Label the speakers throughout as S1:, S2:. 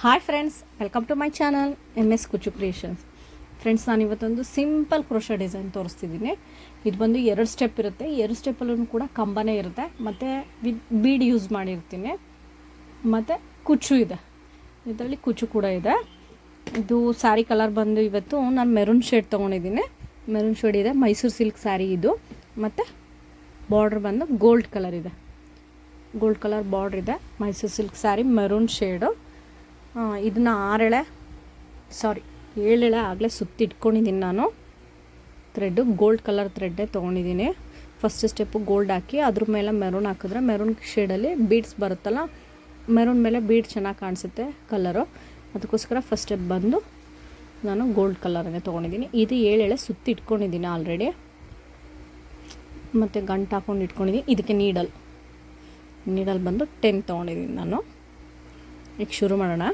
S1: Hi friends, welcome to my channel MS Kuchchu creations. Friends, ನಾನು ಇವತ್ತೊಂದು simple crochet design ತೋರಿಸ್ತಿದ್ದೀನಿ. ಇದು ಬಂದು 2 ಸ್ಟೆಪ್ ಇರುತ್ತೆ. 2 ಸ್ಟೆಪ್ಪಲ್ಲೂ ಕೂಡ ಕಂಬನೇ ಇರುತ್ತೆ, ಮತ್ತು ವಿತ್ ಬೀಡ್ ಯೂಸ್ ಮಾಡಿರ್ತೀನಿ, ಮತ್ತು ಕುಚ್ಚು ಇದೆ. ಇದರಲ್ಲಿ ಕುಚ್ಚು ಕೂಡ ಇದೆ. ಇದು ಸ್ಯಾರಿ ಕಲರ್ ಬಂದು ಇವತ್ತು ನಾನು ಮೆರೂನ್ ಶೇಡ್ ತೊಗೊಂಡಿದ್ದೀನಿ. ಮೆರೂನ್ ಶೇಡ್ ಇದೆ, ಮೈಸೂರು ಸಿಲ್ಕ್ ಸ್ಯಾರಿ ಇದು. ಮತ್ತು ಬಾರ್ಡ್ರ್ ಬಂದು ಗೋಲ್ಡ್ ಕಲರ್ ಇದೆ, ಗೋಲ್ಡ್ ಕಲರ್ ಬಾರ್ಡ್ರ್ ಇದೆ. Mysuru silk sari maroon shade. ಇದನ್ನು 7 ಎಳೆ ಆಗಲೇ ಸುತ್ತಿಟ್ಕೊಂಡಿದ್ದೀನಿ ನಾನು. ಥ್ರೆಡ್ಡು ಗೋಲ್ಡ್ ಕಲರ್ ಥ್ರೆಡ್ಡೇ ತೊಗೊಂಡಿದ್ದೀನಿ. ಫಸ್ಟ್ ಸ್ಟೆಪ್ಪು ಗೋಲ್ಡ್ ಹಾಕಿ ಅದ್ರ ಮೇಲೆ ಮೆರೂನ್ ಹಾಕಿದ್ರೆ ಮೆರೂನ್ ಶೇಡಲ್ಲಿ ಬೀಡ್ಸ್ ಬರುತ್ತಲ್ಲ, ಮೆರೂನ್ ಮೇಲೆ ಬೀಡ್ ಚೆನ್ನಾಗಿ ಕಾಣಿಸುತ್ತೆ ಕಲರು. ಅದಕ್ಕೋಸ್ಕರ ಫಸ್ಟ್ ಸ್ಟೆಪ್ ಬಂದು ನಾನು ಗೋಲ್ಡ್ ಕಲರನ್ನೇ ತೊಗೊಂಡಿದ್ದೀನಿ. ಇದು 7 ಎಳೆ ಸುತ್ತಿ ಇಟ್ಕೊಂಡಿದ್ದೀನಿ ಆಲ್ರೆಡಿ, ಮತ್ತು ಗಂಟು ಹಾಕೊಂಡು ಇಟ್ಕೊಂಡಿದ್ದೀನಿ. ಇದಕ್ಕೆ ನೀಡಲ್ ಬಂದು 10 ತೊಗೊಂಡಿದ್ದೀನಿ ನಾನು. ಈಗ ಶುರು ಮಾಡೋಣ.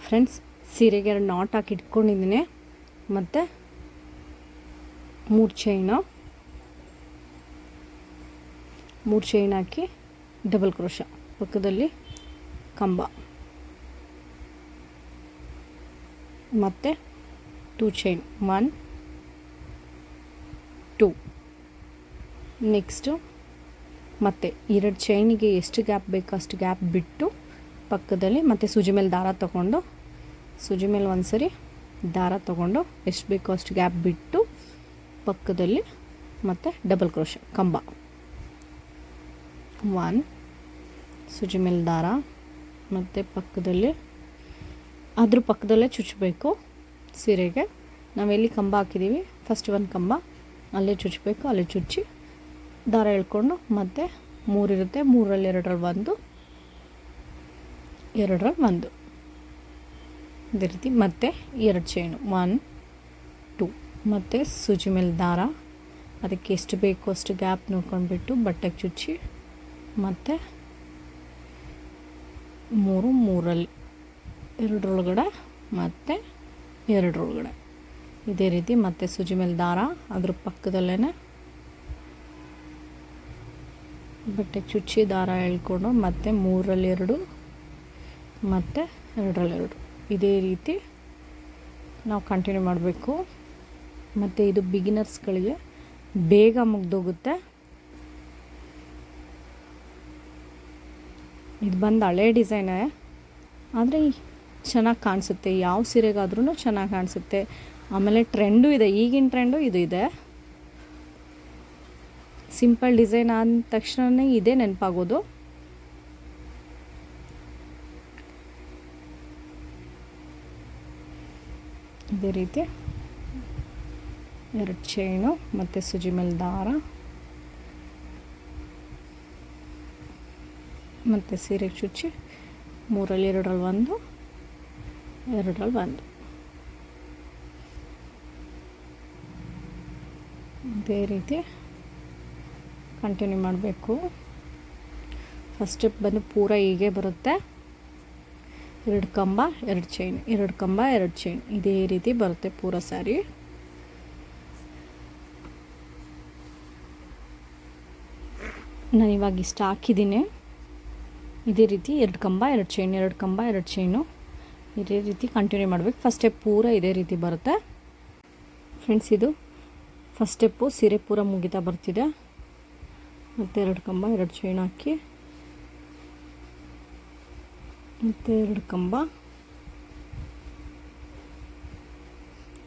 S1: ಫ್ರೆಂಡ್ಸ್, ಸೀರೆಗೆ 2 ನಾಟ್ ಹಾಕಿ ಇಟ್ಕೊಂಡಿದ್ದೀನಿ, ಮತ್ತು 3 ಚೈನ್ ಹಾಕಿ ಡಬಲ್ ಕ್ರೋಶಾ, ಪಕ್ಕದಲ್ಲಿ ಕಂಬ, ಮತ್ತು 2 ಚೈನ್ 1 2. ನೆಕ್ಸ್ಟು ಮತ್ತು 2 ಚೈನಿಗೆ ಎಷ್ಟು ಗ್ಯಾಪ್ ಬೇಕೋ ಅಷ್ಟು ಗ್ಯಾಪ್ ಬಿಟ್ಟು ಪಕ್ಕದಲ್ಲಿ ಮತ್ತು ಸೂಜಿ ಮೇಲೆ ದಾರ ತೊಗೊಂಡು, ಸೂಜಿ ಮೇಲೆ ಒಂದು ಸರಿ ದಾರ ತೊಗೊಂಡು ಎಷ್ಟು ಬೇಕೋ ಅಷ್ಟು ಗ್ಯಾಪ್ ಬಿಟ್ಟು ಪಕ್ಕದಲ್ಲಿ ಮತ್ತು ಡಬಲ್ ಕ್ರೋಶಾ ಕಂಬ 1, ಸೂಜಿ ಮೇಲೆ ದಾರ, ಮತ್ತು ಪಕ್ಕದಲ್ಲಿ ಅದ್ರ ಪಕ್ಕದಲ್ಲೇ ಚುಚ್ಚಬೇಕು. ಸೀರೆಗೆ ನಾವೆಲ್ಲಿ ಕಂಬ ಹಾಕಿದ್ದೀವಿ ಫಸ್ಟ್ 1 ಕಂಬ ಅಲ್ಲೇ ಚುಚ್ಚಬೇಕು. ಅಲ್ಲೇ ಚುಚ್ಚಿ ದಾರ ಎಳ್ಕೊಂಡು, ಮತ್ತು 3 ಇರುತ್ತೆ, 3ರಲ್ಲಿ 2ರಲ್ಲಿ 1 ಇದೇ ರೀತಿ. ಮತ್ತು 2 ಚೈನು 1 2, ಮತ್ತು ಸೂಜಿ ಮೇಲೆ ದಾರ ಅದಕ್ಕೆ ಎಷ್ಟು ಬೇಕೋ ಅಷ್ಟು ಗ್ಯಾಪ್ ನೋಡ್ಕೊಂಡ್ಬಿಟ್ಟು ಬಟ್ಟೆಗೆ ಚುಚ್ಚಿ, ಮತ್ತು 3ರಲ್ಲಿ 2ರೊಳಗಡೆ ಮತ್ತು 2ರೊಳಗಡೆ ಇದೇ ರೀತಿ. ಮತ್ತು ಸೂಜಿ ಮೇಲೆ ದಾರ ಅದ್ರ ಪಕ್ಕದಲ್ಲೇ ಬಟ್ಟೆಗೆ ಚುಚ್ಚಿ ದಾರ ಎಳ್ಕೊಂಡು, ಮತ್ತು 3ರಲ್ಲಿ 2 ಮತ್ತು 2ರಲ್ಲಿ 2 ಇದೇ ರೀತಿ ನಾವು ಕಂಟಿನ್ಯೂ ಮಾಡಬೇಕು. ಮತ್ತು ಇದು ಬಿಗಿನರ್ಸ್ಗಳಿಗೆ ಬೇಗ ಮುಗ್ದೋಗುತ್ತೆ. ಇದು ಬಂದು ಹಳೆ ಡಿಸೈನೇ, ಆದರೆ ಚೆನ್ನಾಗಿ ಕಾಣಿಸುತ್ತೆ. ಯಾವ ಸೀರೆಗಾದ್ರೂ ಚೆನ್ನಾಗಿ ಕಾಣಿಸುತ್ತೆ. ಆಮೇಲೆ ಟ್ರೆಂಡು ಇದೆ, ಈಗಿನ ಟ್ರೆಂಡು ಇದು ಇದೆ. ಸಿಂಪಲ್ ಡಿಸೈನ್ ಆದ ತಕ್ಷಣವೇ ಇದೇ ನೆನಪಾಗೋದು. ಇದೇ ರೀತಿ 2 ಚೈನು ಮತ್ತು ಸೂಜಿ ಮೇಲೆ ದಾರ, ಮತ್ತು ಸೀರೆಗೆ ಚುಚ್ಚಿ 3ರಲ್ಲಿ 2ರಲ್ಲಿ 1 2ರಲ್ಲಿ 1 ಇದೇ ರೀತಿ ಕಂಟಿನ್ಯೂ ಮಾಡಬೇಕು. ಫಸ್ಟ್ ಸ್ಟೆಪ್ ಬಂದು ಪೂರ ಹೀಗೆ ಬರುತ್ತೆ. 2 ಕಂಬ 2 ಚೈನ್, 2 ಕಂಬ 2 ಚೈನ್ ಇದೇ ರೀತಿ ಬರುತ್ತೆ ಪೂರ ಸ್ಯಾರಿ. ನಾನು ಇವಾಗ ಇಷ್ಟ ಹಾಕಿದ್ದೀನಿ. ಇದೇ ರೀತಿ 2 ಕಂಬ 2 ಚೈನ್, 2 ಕಂಬ 2 ಚೈನು ಇದೇ ರೀತಿ ಕಂಟಿನ್ಯೂ ಮಾಡಬೇಕು. ಫಸ್ಟ್ ಸ್ಟೆಪ್ ಪೂರ ಇದೇ ರೀತಿ ಬರುತ್ತೆ. ಫ್ರೆಂಡ್ಸ್, ಇದು ಫಸ್ಟ್ ಸ್ಟೆಪ್ಪು ಸೀರೆ ಪೂರ ಮುಗಿತಾ ಬರ್ತಿದೆ. ಮತ್ತು 2 ಕಂಬ 2 ಚೈನ್ ಹಾಕಿ, ಮತ್ತು 2 ಕಂಬ.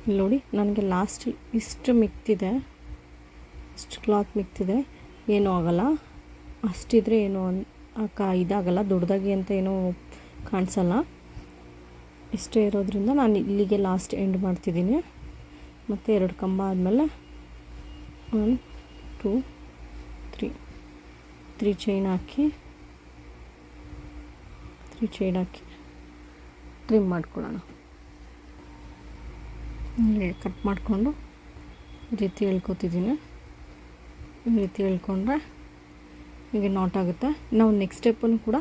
S1: ಇಲ್ಲಿ ನೋಡಿ, ನನಗೆ ಲಾಸ್ಟ್ ಇಷ್ಟು ಮಿಕ್ತಿದೆ, ಇಷ್ಟು ಕ್ಲಾತ್ ಮಿಕ್ತಿದೆ. ಏನೂ ಆಗೋಲ್ಲ, ಅಷ್ಟಿದ್ರೆ ಏನೂ ಇದಾಗಲ್ಲ, ದೊಡ್ಡದಾಗಿ ಅಂತ ಏನೂ ಕಾಣಿಸಲ್ಲ. ಇಷ್ಟೇ ಇರೋದ್ರಿಂದ ನಾನು ಇಲ್ಲಿಗೆ ಲಾಸ್ಟ್ ಎಂಡ್ ಮಾಡ್ತಿದ್ದೀನಿ. ಮತ್ತು 2 ಕಂಬ ಆದಮೇಲೆ 1 2 3 ಚೈನ್ ಹಾಕಿ, 3 ಚೈನ್ ಹಾಕಿ ಟ್ರಿಮ್ ಮಾಡ್ಕೊಳ್ಳೋಣ. ಕಟ್ ಮಾಡಿಕೊಂಡು ಈ ರೀತಿ ಎಳ್ಕೊತಿದ್ದೀನಿ. ಈ ರೀತಿ ಎಳ್ಕೊಂಡ್ರೆ ಹೀಗೆ ನಾಟ್ ಆಗುತ್ತೆ. ನಾವು ನೆಕ್ಸ್ಟ್ ಸ್ಟೆಪ್ಪನ್ನು ಕೂಡ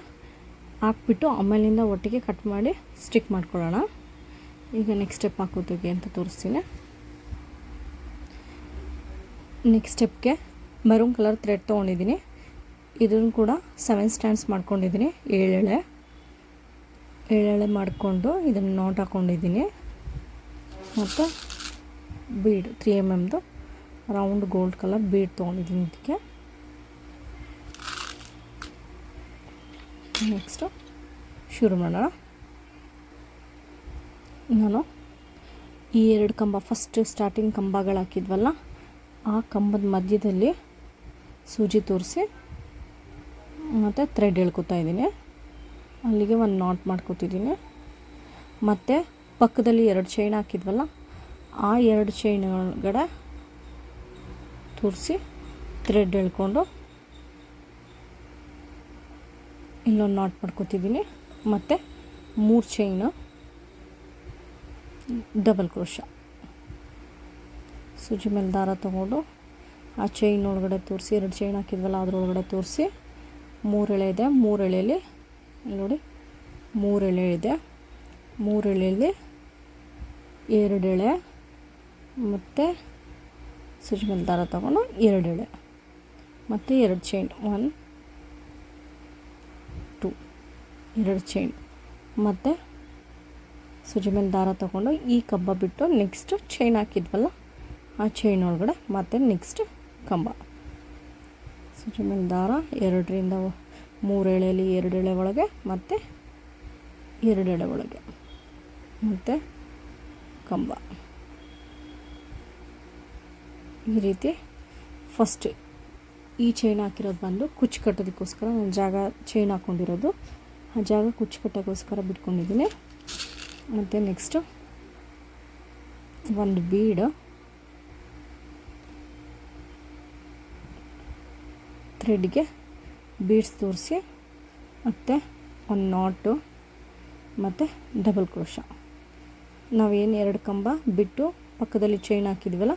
S1: ಹಾಕ್ಬಿಟ್ಟು ಆಮೇಲಿಂದ ಒಟ್ಟಿಗೆ ಕಟ್ ಮಾಡಿ ಸ್ಟಿಕ್ ಮಾಡ್ಕೊಳ್ಳೋಣ. ಈಗ ನೆಕ್ಸ್ಟ್ ಸ್ಟೆಪ್ ಹಾಕೋದಕ್ಕೆ ಅಂತ ತೋರಿಸ್ತೀನಿ. ನೆಕ್ಸ್ಟ್ ಸ್ಟೆಪ್ಗೆ ಮರೂನ್ ಕಲರ್ ಥ್ರೆಡ್ ತೊಗೊಂಡಿದ್ದೀನಿ. ಇದನ್ನು ಕೂಡ 7 ಸ್ಟ್ಯಾಂಡ್ಸ್ ಮಾಡ್ಕೊಂಡಿದ್ದೀನಿ, 7 ಎಳೆ. ಎಳೆ ಮಾಡಿಕೊಂಡು ಇದನ್ನು ನಾಟ್ ಹಾಕ್ಕೊಂಡಿದ್ದೀನಿ. ಮತ್ತು bead 3 mm round gold colour bead ತೊಗೊಂಡಿದ್ದೀನಿ ಇದಕ್ಕೆ. ನೆಕ್ಸ್ಟು ಶುರು ಮಾಡೋಣ. ನಾನು ಈ 2 ಕಂಬ ಫಸ್ಟ್ ಸ್ಟಾರ್ಟಿಂಗ್ ಕಂಬಗಳು ಹಾಕಿದ್ವಲ್ಲ, ಆ ಕಂಬದ ಮಧ್ಯದಲ್ಲಿ ಸೂಜಿ ತೋರಿಸಿ ಮತ್ತು ಥ್ರೆಡ್ ಎಳ್ಕೊತಾ ಇದ್ದೀನಿ. ಅಲ್ಲಿಗೆ ಒಂದು ನಾಟ್ ಮಾಡ್ಕೊತಿದ್ದೀನಿ. ಮತ್ತು ಪಕ್ಕದಲ್ಲಿ 2 ಚೈನ್ ಹಾಕಿದ್ವಲ್ಲ, ಆ 2 ಚೈನ್ ಒಳಗಡೆ ತೋರಿಸಿ ಥ್ರೆಡ್ ಎಳ್ಕೊಂಡು ಇಲ್ಲೊಂದು ನಾಟ್ ಮಾಡ್ಕೊತಿದ್ದೀನಿ. ಮತ್ತು 3 ಚೈನು ಡಬಲ್ ಕ್ರೋಶ ಸೂಜಿ ಮೇಲೆ ದಾರ ತೊಗೊಂಡು ಆ ಚೈನ್ ಒಳಗಡೆ ತೋರಿಸಿ 2 ಚೈನ್ ಹಾಕಿದ್ವಲ್ಲ ಅದರೊಳಗಡೆ ತೋರಿಸಿ 3 ಎಳೆ ಇದೆ. 3 ಎಳೆಯಲ್ಲಿ ನೋಡಿ 3 ಎಳೆ ಇದೆ. 3 ಎಳೆಯಲ್ಲಿ 2 ಎಳೆ ಮತ್ತು ಸೂಜಿ ಮೇಲೆ ದಾರ ತೊಗೊಂಡು 2 ಎಳೆ ಮತ್ತು 2 ಚೈನ್ 1 2 2 ಚೈನ್ ಮತ್ತು ಸೂಜಿ ಮೇಲೆ ದಾರ ತೊಗೊಂಡು ಈ ಕಂಬ ಬಿಟ್ಟು ನೆಕ್ಸ್ಟ್ ಚೈನ್ ಹಾಕಿದ್ವಲ್ಲ ಆ ಚೈನ್ ಒಳಗಡೆ ಮತ್ತು ನೆಕ್ಸ್ಟ್ ಕಂಬ ಸೂಜಿ ಮೇಲೆ ದಾರ 2ರಿಂದ 3 ಎಳೆಯಲ್ಲಿ 2 ಎಳೆ ಒಳಗೆ ಮತ್ತು 2 ಎಳೆ ಒಳಗೆ ಮತ್ತು ಕಂಬ. ಈ ರೀತಿ ಫಸ್ಟ್ ಈ ಚೈನ್ ಹಾಕಿರೋದು ಬಂದು ಕುಚ್ಚು ಕಟ್ಟೋದಕ್ಕೋಸ್ಕರ ನಾನು ಜಾಗ ಚೈನ್ ಹಾಕ್ಕೊಂಡಿರೋದು, ಆ ಜಾಗ ಕುಚ್ಚು ಕಟ್ಟೋಕ್ಕೋಸ್ಕರ ಬಿಟ್ಕೊಂಡಿದ್ದೀನಿ. ಮತ್ತು ನೆಕ್ಸ್ಟು ಒಂದು ಬೀಡ್ ಥ್ರೆಡ್ಗೆ ಬೀಡ್ಸ್ ತೋರಿಸಿ ಮತ್ತು ಒಂದು ನಾಟು ಮತ್ತು ಡಬಲ್ ಕ್ರೋಶ. ನಾವೇನು 2 ಕಂಬ ಬಿಟ್ಟು ಪಕ್ಕದಲ್ಲಿ ಚೈನ್ ಹಾಕಿದ್ವಲ್ಲ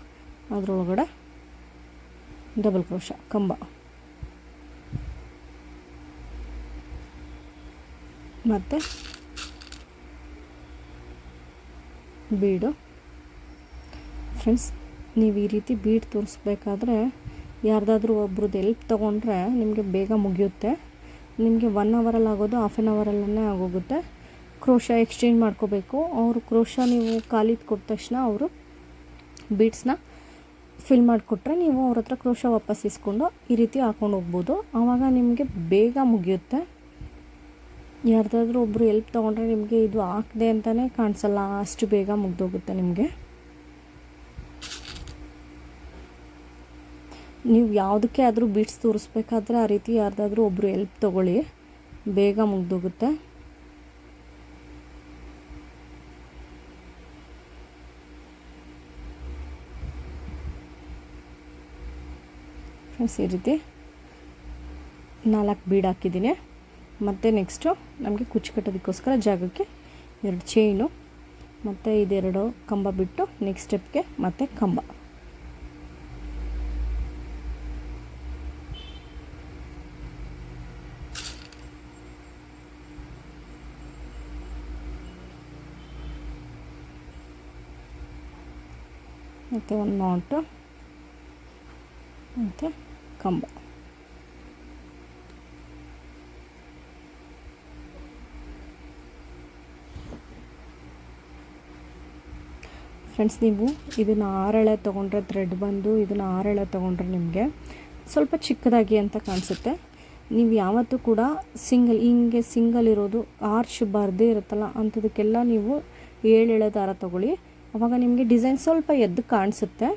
S1: ಅದರೊಳಗಡೆ ಡಬಲ್ ಕ್ರೋಶ ಕಂಬ ಮತ್ತು ಬೀಡು. ಫ್ರೆಂಡ್ಸ್, ನೀವು ಈ ರೀತಿ ಬೀಡ್ ತೋರಿಸ್ಬೇಕಾದ್ರೆ ಯಾರ್ದಾದ್ರೂ ಒಬ್ರದ್ದು ಹೆಲ್ಪ್ ತೊಗೊಂಡ್ರೆ ನಿಮಗೆ ಬೇಗ ಮುಗಿಯುತ್ತೆ. ನಿಮಗೆ 1 ಅವರಲ್ಲಿ ಆಗೋದು ಹಾಫ್ ಆನ್ ಅವರಲ್ಲೇ ಆಗೋಗುತ್ತೆ. ಕ್ರೋಶ ಎಕ್ಸ್ಚೇಂಜ್ ಮಾಡ್ಕೋಬೇಕು. ಅವರು ಕ್ರೋಶ ನೀವು ಖಾಲಿದು ಕೊಟ್ಟ ತಕ್ಷಣ ಅವರು ಬೀಡ್ಸ್ನ ಫಿಲ್ ಮಾಡಿಕೊಟ್ರೆ ನೀವು ಅವ್ರ ಹತ್ರ ಕ್ರೋಶ ವಾಪಸ್ ಇಸ್ಕೊಂಡು ಈ ರೀತಿ ಹಾಕ್ಕೊಂಡು ಹೋಗ್ಬೋದು. ಆವಾಗ ನಿಮಗೆ ಬೇಗ ಮುಗಿಯುತ್ತೆ. ಯಾರ್ದಾದ್ರೂ ಒಬ್ಬರು ಹೆಲ್ಪ್ ತೊಗೊಂಡ್ರೆ ನಿಮಗೆ ಇದು ಹಾಕಿದೆ ಅಂತಲೇ ಕಾಣಿಸಲ್ಲ, ಅಷ್ಟು ಬೇಗ ಮುಗ್ದೋಗುತ್ತೆ ನಿಮಗೆ. ನೀವು ಯಾವುದಕ್ಕೆ ಆದರೂ ಬೀಡ್ಸ್ ತೋರಿಸ್ಬೇಕಾದ್ರೆ ಆ ರೀತಿ ಯಾರ್ದಾದ್ರೂ ಒಬ್ಬರು ಹೆಲ್ಪ್ ತೊಗೊಳ್ಳಿ, ಬೇಗ ಮುಗ್ದೋಗುತ್ತೆ. ಫ್ರೆಂಡ್ಸ್, ಈ ರೀತಿ 4 ಬೀಡ್ ಹಾಕಿದ್ದೀನಿ. ಮತ್ತು ನೆಕ್ಸ್ಟು ನಮಗೆ ಕುಚ್ಚು ಕಟ್ಟೋದಕ್ಕೋಸ್ಕರ ಜಾಗಕ್ಕೆ 2 ಚೈನು ಮತ್ತು ಇದೆರಡು ಕಂಬ ಬಿಟ್ಟು ನೆಕ್ಸ್ಟ್ ಸ್ಟೆಪ್ಗೆ ಮತ್ತು ಕಂಬ. ಮತ್ತು ಒಂದು ನಾಟು ಮತ್ತು ಕಂಬ. ಫ್ರೆಂಡ್ಸ್, ನೀವು ಇದನ್ನು 6 ಎಳೆ ತೊಗೊಂಡ್ರೆ ಥ್ರೆಡ್ ಬಂದು ಇದನ್ನು 6 ಎಳೆ ತೊಗೊಂಡ್ರೆ ನಿಮಗೆ ಸ್ವಲ್ಪ ಚಿಕ್ಕದಾಗಿ ಅಂತ ಕಾಣಿಸುತ್ತೆ. ನೀವು ಯಾವತ್ತೂ ಕೂಡ ಹಿಂಗೆ ಸಿಂಗಲ್ ಇರೋದು ಆರ್ಚ್ ಬರದೇ ಇರುತ್ತಲ್ಲ ಅಂಥದಕ್ಕೆಲ್ಲ ನೀವು 7 ಎಳೆ ದಾರ ತೊಗೊಳ್ಳಿ. ಆವಾಗ ನಿಮಗೆ ಡಿಸೈನ್ ಸ್ವಲ್ಪ ಎದ್ದು ಕಾಣಿಸುತ್ತೆ.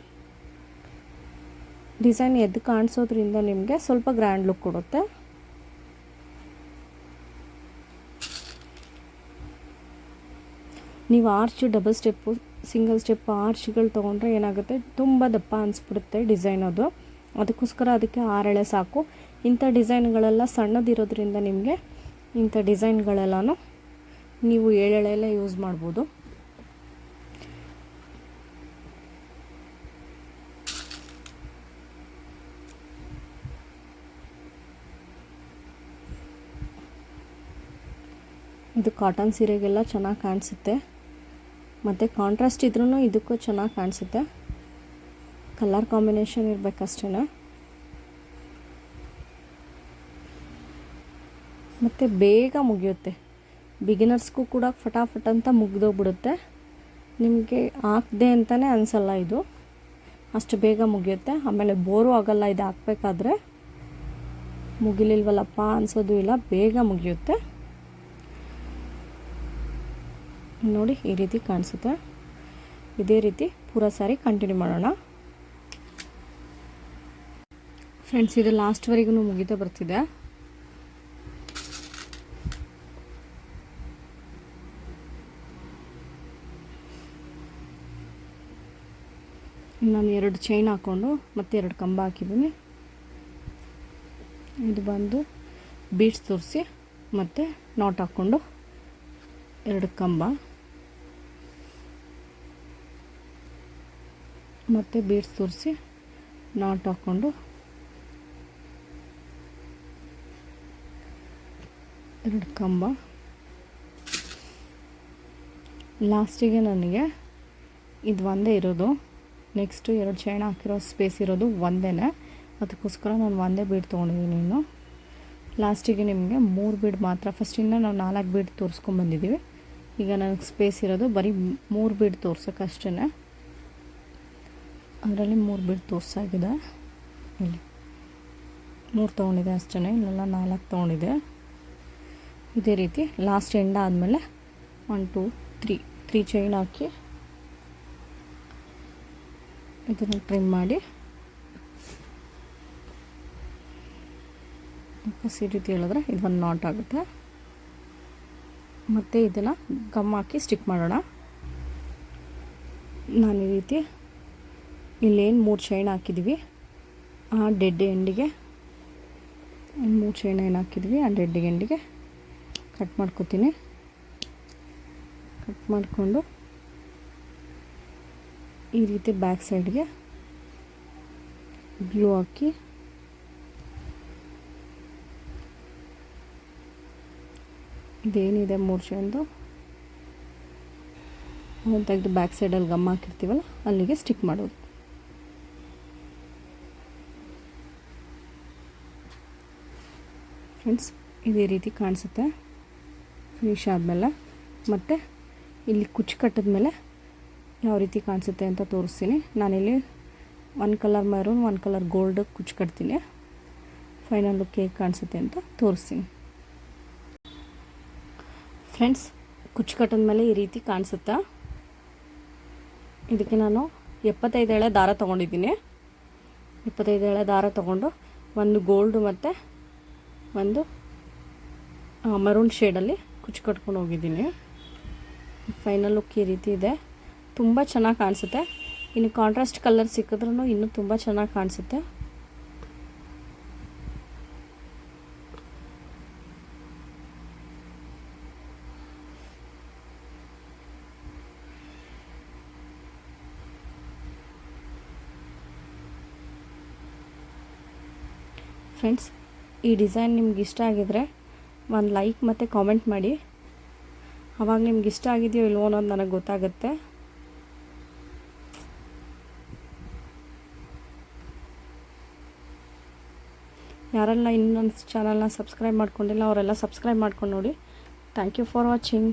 S1: ಡಿಸೈನ್ ಎದ್ದು ಕಾಣಿಸೋದ್ರಿಂದ ನಿಮಗೆ ಸ್ವಲ್ಪ ಗ್ರ್ಯಾಂಡ್ ಲುಕ್ ಕೊಡುತ್ತೆ. ನೀವು arch double step single step ಆರ್ಚ್ಗಳು ತೊಗೊಂಡ್ರೆ ಏನಾಗುತ್ತೆ, ತುಂಬ ದಪ್ಪ ಅನಿಸ್ಬಿಡುತ್ತೆ ಡಿಸೈನ್. ಅದಕ್ಕೋಸ್ಕರ ಅದಕ್ಕೆ 6 ಎಳೆ ಸಾಕು. ಇಂಥ ಡಿಸೈನ್ಗಳೆಲ್ಲ ಸಣ್ಣದಿರೋದ್ರಿಂದ ನಿಮಗೆ ಇಂಥ ಡಿಸೈನ್ಗಳೆಲ್ಲನೂ ನೀವು 7 ಎಳೆಯಲ್ಲೇ ಯೂಸ್ ಮಾಡ್ಬೋದು. ಇದು ಕಾಟನ್ ಸೀರೆಗೆಲ್ಲ ಚೆನ್ನಾಗಿ ಕಾಣಿಸುತ್ತೆ. ಮತ್ತು ಕಾಂಟ್ರಾಸ್ಟ್ ಇದ್ರೂ ಇದಕ್ಕೂ ಚೆನ್ನಾಗಿ ಕಾಣಿಸುತ್ತೆ. ಕಲರ್ ಕಾಂಬಿನೇಷನ್ ಇರಬೇಕಷ್ಟೇ. ಮತ್ತು ಬೇಗ ಮುಗಿಯುತ್ತೆ. ಬಿಗಿನರ್ಸ್ಗೂ ಕೂಡ ಫಟಾಫಟ್ ಅಂತ ಮುಗ್ದೋಗ್ಬಿಡುತ್ತೆ. ನಿಮಗೆ ಹಾಕ್ದೆ ಅಂತಲೇ ಅನಿಸಲ್ಲ, ಇದು ಅಷ್ಟು ಬೇಗ ಮುಗಿಯುತ್ತೆ. ಆಮೇಲೆ ಬೋರು ಆಗೋಲ್ಲ, ಇದು ಹಾಕಬೇಕಾದ್ರೆ ಮುಗಿಲಿಲ್ವಲ್ಲಪ್ಪ ಅನಿಸೋದು ಇಲ್ಲ, ಬೇಗ ಮುಗಿಯುತ್ತೆ. ನೋಡಿ ಈ ರೀತಿ ಕಾಣಿಸುತ್ತೆ. ಇದೇ ರೀತಿ ಪೂರ ಸಾರಿ ಕಂಟಿನ್ಯೂ ಮಾಡೋಣ ಫ್ರೆಂಡ್ಸ್. ಇದು ಲಾಸ್ಟ್ವರೆಗೂ ಮುಗಿತಾ ಬರ್ತಿದೆ. ನಾನು 2 ಚೈನ್ ಹಾಕ್ಕೊಂಡು ಮತ್ತೆ 2 ಕಂಬ ಹಾಕಿದ್ದೀನಿ. ಇದು ಬಂದು ಬೀಡ್ಸ್ ತೋರಿಸಿ ಮತ್ತು ನಾಟ್ ಹಾಕ್ಕೊಂಡು 2 ಕಂಬ ಮತ್ತು ಬೀಡ್ಸ್ ತೋರಿಸಿ ನಾಟ್ ಹಾಕ್ಕೊಂಡು 2 ಕಂಬ. ಲಾಸ್ಟಿಗೆ ನನಗೆ ಇದು ಒಂದೇ ಇರೋದು, ನೆಕ್ಸ್ಟು 2 ಚೈನ್ ಹಾಕಿರೋ ಸ್ಪೇಸ್ ಇರೋದು ಒಂದೇ, ಅದಕ್ಕೋಸ್ಕರ ನಾನು ಒಂದೇ ಬೀಡ್ ತೊಗೊಂಡಿದ್ದೀನಿ. ಇನ್ನು ಲಾಸ್ಟಿಗೆ ನಿಮಗೆ 3 ಬೀಡ್ ಮಾತ್ರ. ಫಸ್ಟಿಂದ ನಾವು 4 ಬೀಡ್ ತೋರಿಸ್ಕೊಂಬಂದಿದ್ದೀವಿ. ಈಗ ನನಗೆ ಸ್ಪೇಸ್ ಇರೋದು ಬರೀ 3 ಬೀಡ್ ತೋರ್ಸೋಕ್ಕಷ್ಟೇ. ಅದರಲ್ಲಿ 3 ಬೀಡ್ ತೋರಿಸಾಗಿದೆ. ಇಲ್ಲಿ 3 ತೊಗೊಂಡಿದೆ ಅಷ್ಟೇ, ಇಲ್ಲೆಲ್ಲ 4 ತೊಗೊಂಡಿದೆ. ಇದೇ ರೀತಿ ಲಾಸ್ಟ್ ಎಂಡ್ ಆದಮೇಲೆ 1 2 3 ಚೈನ್ ಹಾಕಿ ಇದನ್ನು ಟ್ರಿಮ್ ಮಾಡಿ ವಾಪಸ್ ಈ ರೀತಿ ಹೇಳಿದ್ರೆ ಇದು ಒಂದು ನಾಟ್ ಆಗುತ್ತೆ. ಮತ್ತು ಇದನ್ನು ಗಮ್ ಹಾಕಿ ಸ್ಟಿಕ್ ಮಾಡೋಣ. ನಾನು ಈ ರೀತಿ ಇಲ್ಲೇನು 3 ಚೈನ್ ಹಾಕಿದ್ವಿ ಆ ಡೆಡ್ ಎಂಡಿಗೆ 3 ಚೈನ್ ಏನು ಹಾಕಿದ್ವಿ ಆ ಡೆಡ್ ಎಂಡಿಗೆ ಕಟ್ ಮಾಡ್ಕೊತೀನಿ. ಕಟ್ ಮಾಡಿಕೊಂಡು ಈ ರೀತಿ ಬ್ಯಾಕ್ ಸೈಡ್ಗೆ ಗ್ಲೂ ಹಾಕಿ ಇದೇನಿದೆ 3 ಚೈನ್ದು ಅದನ್ನು ತೆಗೆದು ಬ್ಯಾಕ್ ಸೈಡಲ್ಲಿ ಗಮ್ ಹಾಕಿರ್ತೀವಲ್ಲ ಅಲ್ಲಿಗೆ ಸ್ಟಿಕ್ ಮಾಡೋದು. ಫ್ರೆಂಡ್ಸ್ ಇದೇ ರೀತಿ ಕಾಣಿಸುತ್ತೆ ಫಿನಿಶ್ ಆದಮೇಲೆ. ಮತ್ತು ಇಲ್ಲಿ ಕುಚ್ಚು ಕಟ್ಟಿದ್ಮೇಲೆ ಯಾವ ರೀತಿ ಕಾಣಿಸುತ್ತೆ ಅಂತ ತೋರಿಸ್ತೀನಿ. ನಾನಿಲ್ಲಿ 1 ಕಲರ್ ಮೆರೂನ್ 1 ಕಲರ್ ಗೋಲ್ಡ್ ಕುಚ್ಚು ಕಟ್ತೀನಿ. ಫೈನಲ್ ಲುಕ್ ಹೇಗೆ ಕಾಣಿಸುತ್ತೆ ಅಂತ ತೋರಿಸ್ತೀನಿ ಫ್ರೆಂಡ್ಸ್. ಕುಚ್ಚು ಕಟ್ಟಿದ್ಮೇಲೆ ಈ ರೀತಿ ಕಾಣಿಸುತ್ತಾ. ಇದಕ್ಕೆ ನಾನು 75 ಎಳೆ ದಾರ ತೊಗೊಂಡಿದ್ದೀನಿ. 25 ಎಳೆ ದಾರ ತೊಗೊಂಡು ಒಂದು ಗೋಲ್ಡ್ ಮತ್ತು ಒಂದು ಮರೂನ್ ಶೇಡಲ್ಲಿ ಕುಚ್ಚು ಕಟ್ಕೊಂಡು ಹೋಗಿದ್ದೀನಿ. ಫೈನಲ್ ಲುಕ್ ಈ ರೀತಿ ಇದೆ. ತುಂಬ ಚೆನ್ನಾಗಿ ಕಾಣಿಸುತ್ತೆ. ಇನ್ನು ಕಾಂಟ್ರಾಸ್ಟ್ ಕಲರ್ ಸಿಕ್ಕಿದ್ರೂ ಇನ್ನೂ ತುಂಬ ಚೆನ್ನಾಗಿ ಕಾಣಿಸುತ್ತೆ. ಫ್ರೆಂಡ್ಸ್ ಈ ಡಿಸೈನ್ ನಿಮ್ಗೆ ಇಷ್ಟ ಆಗಿದರೆ ಒಂದು ಲೈಕ್ ಮತ್ತು ಕಾಮೆಂಟ್ ಮಾಡಿ. ಆವಾಗ ನಿಮ್ಗೆ ಇಷ್ಟ ಆಗಿದೆಯೋ ಇಲ್ವೋ ಅನ್ನೋದು ನನಗೆ ಗೊತ್ತಾಗುತ್ತೆ. ಯಾರೆಲ್ಲ ಇನ್ನೊಂದು ಚಾನಲ್ನ ಸಬ್ಸ್ಕ್ರೈಬ್ ಮಾಡ್ಕೊಂಡಿಲ್ಲ ಅವರೆಲ್ಲ ಸಬ್ಸ್ಕ್ರೈಬ್ ಮಾಡ್ಕೊಂಡು ನೋಡಿ. Thank you for watching.